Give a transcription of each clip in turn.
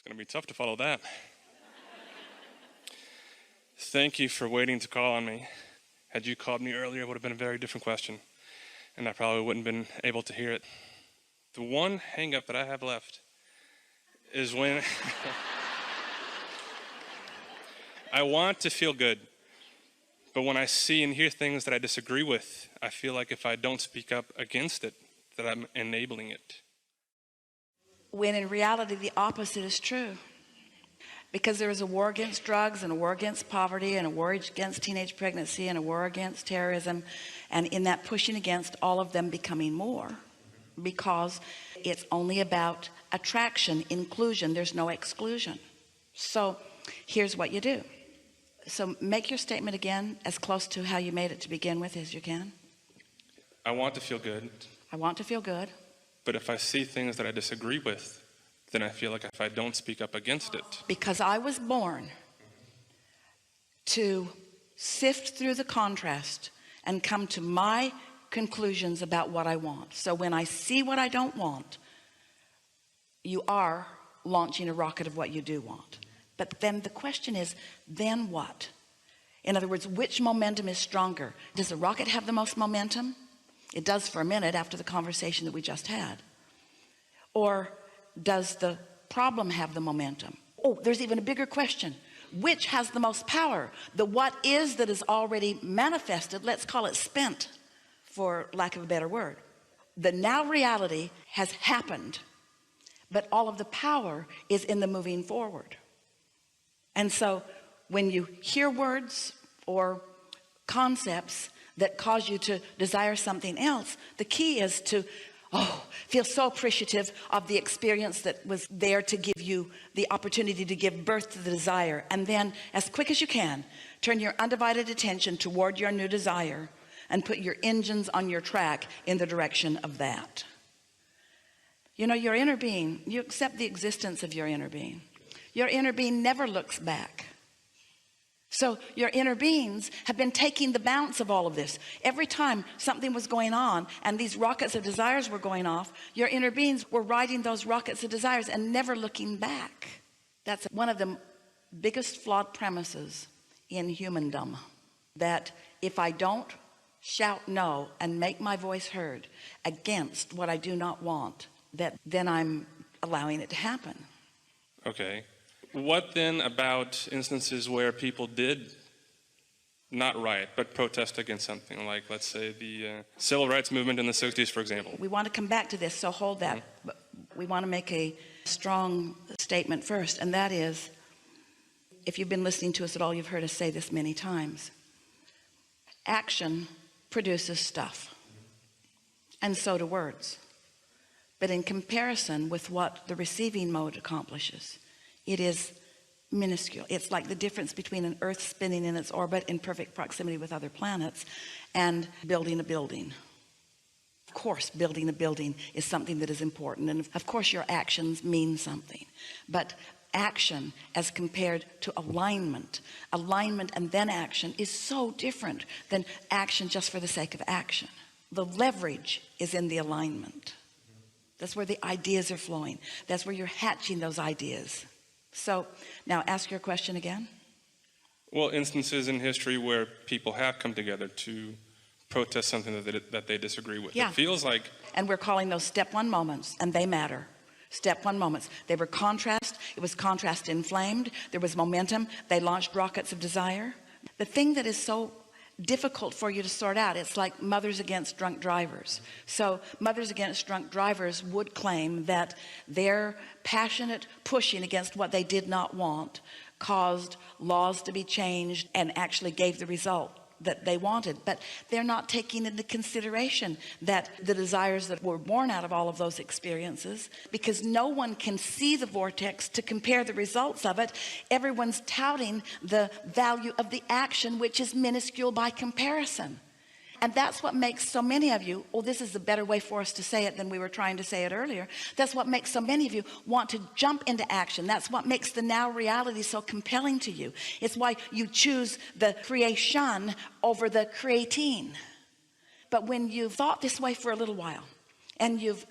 Going to be tough to follow that. Thank you for waiting to call on me. Had you called me earlier, it would have been a very different question, and I probably wouldn't have been able to hear it. The one hang-up that I have left is when I want to feel good, but when I see and hear things that I disagree with, I feel like if I don't speak up against it, that I'm enabling it. When in reality, the opposite is true. Because there is a war against drugs and a war against poverty and a war against teenage pregnancy and a war against terrorism. And in that pushing against, all of them becoming more. Because it's only about attraction, inclusion. There's no exclusion. So here's what you do. So make your statement again as close to how you made it to begin with as you can. I want to feel good. I want to feel good. But if I see things that I disagree with, then I feel like if I don't speak up against it. Because I was born to sift through the contrast and come to my conclusions about what I want. So when I see what I don't want, you are launching a rocket of what you do want. But then the question is, then what? In other words, which momentum is stronger? Does the rocket have the most momentum? It does for a minute after the conversation that we just had. Or does the problem have the momentum? Oh, there's even a bigger question. Which has the most power? The what is that is already manifested, let's call it spent, for lack of a better word. The now reality has happened, but all of the power is in the moving forward. And so when you hear words or concepts that cause you to desire something else, the key is to feel so appreciative of the experience that was there to give you the opportunity to give birth to the desire. And then as quick as you can, turn your undivided attention toward your new desire and put your engines on your track in the direction of that. You know, your inner being, you accept the existence of your inner being. Your inner being never looks back. So your inner beings have been taking the bounce of all of this. Every time something was going on and these rockets of desires were going off, your inner beings were riding those rockets of desires and never looking back. That's one of the biggest flawed premises in humandom. That if I don't shout no and make my voice heard against what I do not want, that then I'm allowing it to happen. Okay. What then about instances where people did not riot, but protest against something, like, let's say, the civil rights movement in the 60s, for example? We want to come back to this, so hold that. But we want to make a strong statement first, and that is, if you've been listening to us at all, you've heard us say this many times. Action produces stuff, and so do words. But in comparison with what the receiving mode accomplishes, it is minuscule. It's like the difference between an Earth spinning in its orbit in perfect proximity with other planets and building a building. Of course, building a building is something that is important, and of course your actions mean something. But action as compared to alignment and then action is so different than action just for the sake of action. The leverage is in the alignment. That's where the ideas are flowing. That's where you're hatching those ideas. So now ask your question again. Well, instances in history where people have come together to protest something that they disagree with. Yeah. It feels like... And we're calling those step one moments, and they matter. Step one moments. They were contrast. It was contrast inflamed. There was momentum. They launched rockets of desire. The thing that is so difficult for you to sort out, it's like mothers against drunk drivers. So mothers against drunk drivers would claim that their passionate pushing against what they did not want caused laws to be changed and actually gave the result that they wanted. But they're not taking into consideration that the desires that were born out of all of those experiences, because no one can see the vortex to compare the results of it. Everyone's touting the value of the action, which is minuscule by comparison. And that's what makes so many of you, this is a better way for us to say it than we were trying to say it earlier. That's what makes so many of you want to jump into action. That's what makes the now reality so compelling to you. It's why you choose the creation over the creating. But when you've thought this way for a little while and you've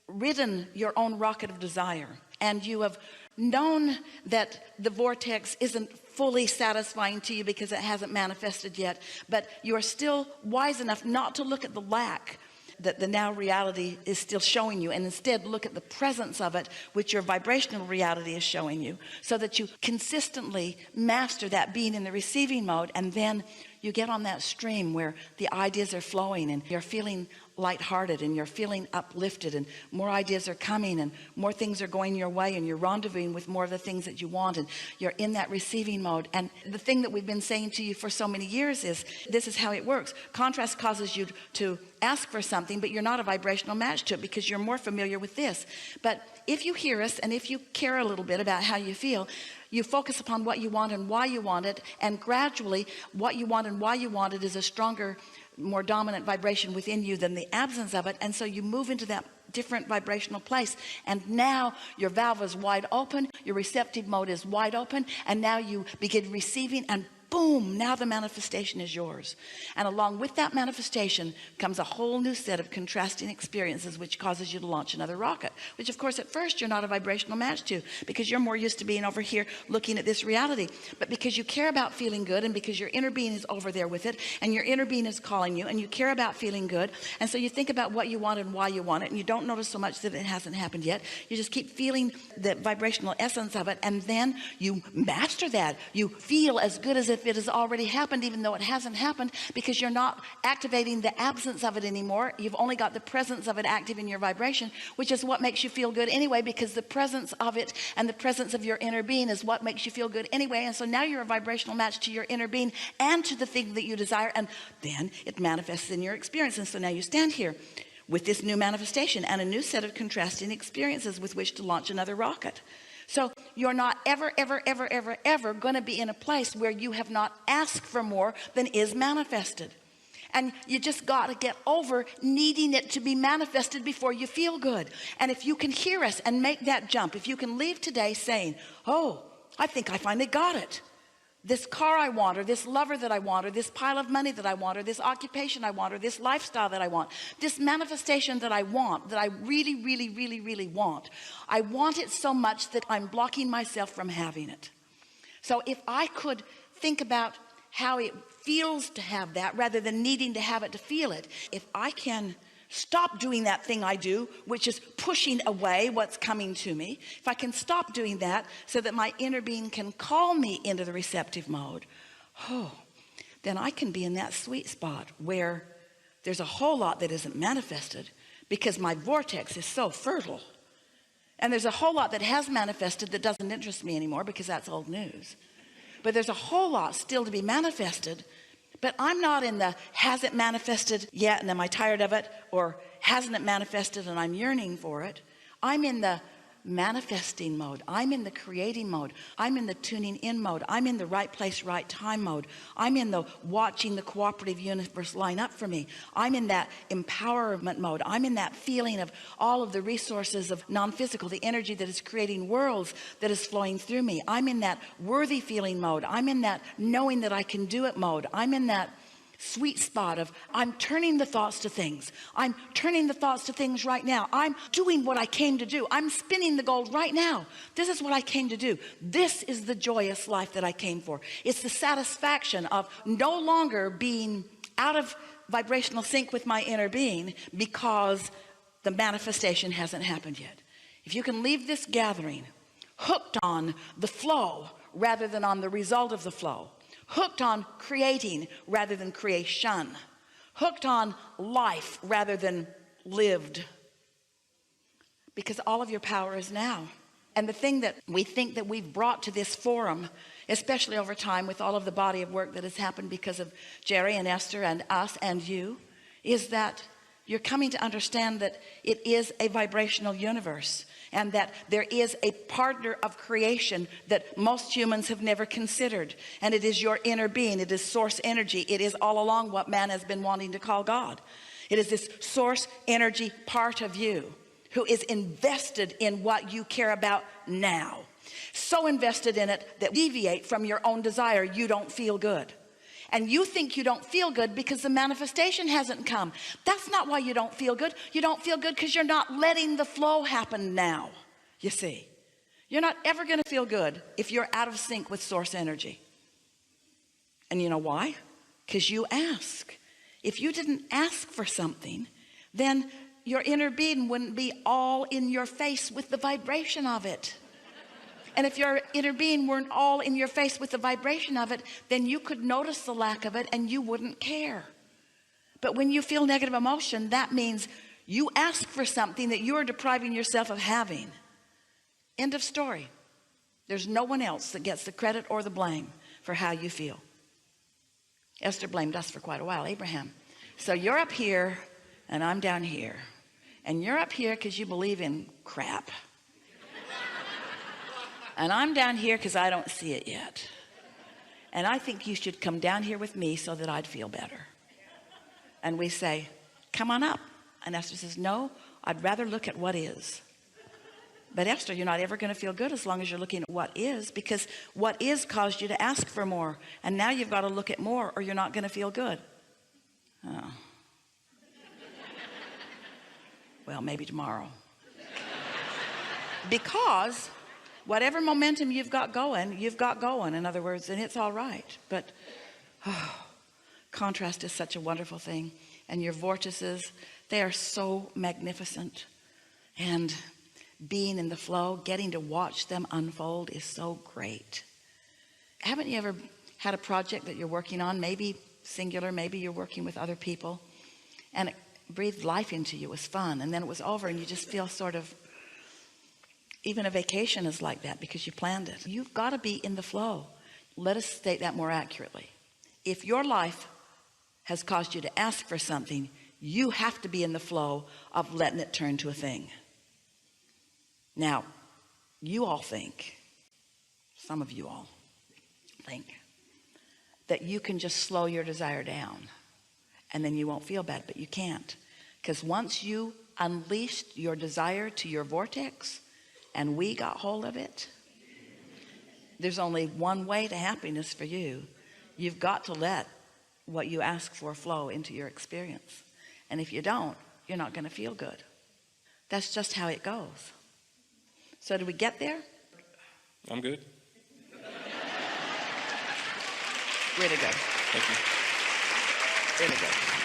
ridden your own rocket of desire and you have known that the vortex isn't fully satisfying to you because it hasn't manifested yet, but you are still wise enough not to look at the lack that the now reality is still showing you, and instead look at the presence of it, which your vibrational reality is showing you, so that you consistently master that being in the receiving mode. And then you get on that stream where the ideas are flowing and you're feeling lighthearted and you're feeling uplifted, and more ideas are coming and more things are going your way, and you're rendezvousing with more of the things that you want, and you're in that receiving mode. And the thing that we've been saying to you for so many years is, this is how it works. Contrast causes you to ask for something, but you're not a vibrational match to it because you're more familiar with this. But if you hear us, and if you care a little bit about how you feel, you focus upon what you want and why you want it, and gradually what you want and why you want it is a stronger, more dominant vibration within you than the absence of it. And so you move into that different vibrational place, and now your valve is wide open, your receptive mode is wide open, and now you begin receiving, and boom, now the manifestation is yours. And along with that manifestation comes a whole new set of contrasting experiences, which causes you to launch another rocket, which of course at first you're not a vibrational match to, because you're more used to being over here looking at this reality. But because you care about feeling good, and because your inner being is over there with it, and your inner being is calling you, and you care about feeling good, and so you think about what you want and why you want it, and you don't notice so much that it hasn't happened yet. You just keep feeling the vibrational essence of it, and then you master that. You feel as good as if it has already happened, even though it hasn't happened, because you're not activating the absence of it anymore. You've only got the presence of it active in your vibration, which is what makes you feel good anyway, because the presence of it and the presence of your inner being is what makes you feel good anyway. And so now you're a vibrational match to your inner being and to the thing that you desire, and then it manifests in your experience. And so now you stand here with this new manifestation and a new set of contrasting experiences with which to launch another rocket. So you're not ever going to be in a place where you have not asked for more than is manifested. And you just got to get over needing it to be manifested before you feel good. And if you can hear us and make that jump, if you can leave today saying, oh, I think I finally got it. This car I want, or this lover that I want, or this pile of money that I want, or this occupation I want, or this lifestyle that I want, this manifestation that I want, that I really want. I want it so much that I'm blocking myself from having it. So if I could think about how it feels to have that rather than needing to have it to feel it, if I can stop doing that thing I do, which is pushing away what's coming to me, if I can stop doing that so that my inner being can call me into the receptive mode, then I can be in that sweet spot where there's a whole lot that isn't manifested because my vortex is so fertile. And there's a whole lot that has manifested that doesn't interest me anymore because that's old news. But there's a whole lot still to be manifested. But I'm not in the hasn't manifested yet and am I tired of it, or hasn't it manifested and I'm yearning for it. I'm in the manifesting mode. I'm in the creating mode. I'm in the tuning in mode. I'm in the right place, right time mode. I'm in the watching the cooperative universe line up for me. I'm in that empowerment mode. I'm in that feeling of all of the resources of non-physical, the energy that is creating worlds that is flowing through me. I'm in that worthy feeling mode. I'm in that knowing that I can do it mode. I'm in that sweet spot of I'm turning the thoughts to things. I'm turning the thoughts to things right now. I'm doing what I came to do. I'm spinning the gold right now. This is what I came to do. This is the joyous life that I came for. It's the satisfaction of no longer being out of vibrational sync with my inner being because the manifestation hasn't happened yet. If you can leave this gathering hooked on the flow rather than on the result of the flow, hooked on creating rather than creation, hooked on life rather than lived, because all of your power is now. And the thing that we think that we've brought to this forum, especially over time with all of the body of work that has happened because of Jerry and Esther and us and you, is that you're coming to understand that it is a vibrational universe, and that there is a partner of creation that most humans have never considered. And it is your inner being. It is source energy. It is all along what man has been wanting to call God. It is this source energy part of you who is invested in what you care about now. So invested in it that deviate from your own desire, you don't feel good. And you think you don't feel good because the manifestation hasn't come. That's not why you don't feel good. You don't feel good because you're not letting the flow happen now, you see. You're not ever going to feel good if you're out of sync with source energy. And you know why? Because you ask. If you didn't ask for something, then your inner being wouldn't be all in your face with the vibration of it. And if your inner being weren't all in your face with the vibration of it, then you could notice the lack of it and you wouldn't care. But when you feel negative emotion, that means you ask for something that you are depriving yourself of having. End of story. There's no one else that gets the credit or the blame for how you feel. Esther blamed us for quite a while, Abraham. So you're up here and I'm down here. And you're up here because you believe in crap. And I'm down here because I don't see it yet. And I think you should come down here with me so that I'd feel better. And we say, come on up. And Esther says, no, I'd rather look at what is. But Esther, you're not ever going to feel good as long as you're looking at what is, because what is caused you to ask for more. And now you've got to look at more or you're not going to feel good. Oh. Well, maybe tomorrow. Because whatever momentum you've got going, in other words, and it's all right. But contrast is such a wonderful thing. And your vortices, they are so magnificent. And being in the flow, getting to watch them unfold is so great. Haven't you ever had a project that you're working on, maybe singular, maybe you're working with other people, and it breathed life into you, it was fun, and then it was over and you just feel sort of, even a vacation is like that because you planned it. You've got to be in the flow. Let us state that more accurately. If your life has caused you to ask for something, you have to be in the flow of letting it turn to a thing. Now, you all think, some of you all think, that you can just slow your desire down and then you won't feel bad, but you can't. Because once you unleashed your desire to your vortex and we got hold of it, there's only one way to happiness for you. You've got to let what you ask for flow into your experience. And if you don't, you're not going to feel good. That's just how it goes. So did we get there? I'm good. Really good. Thank you. Really good.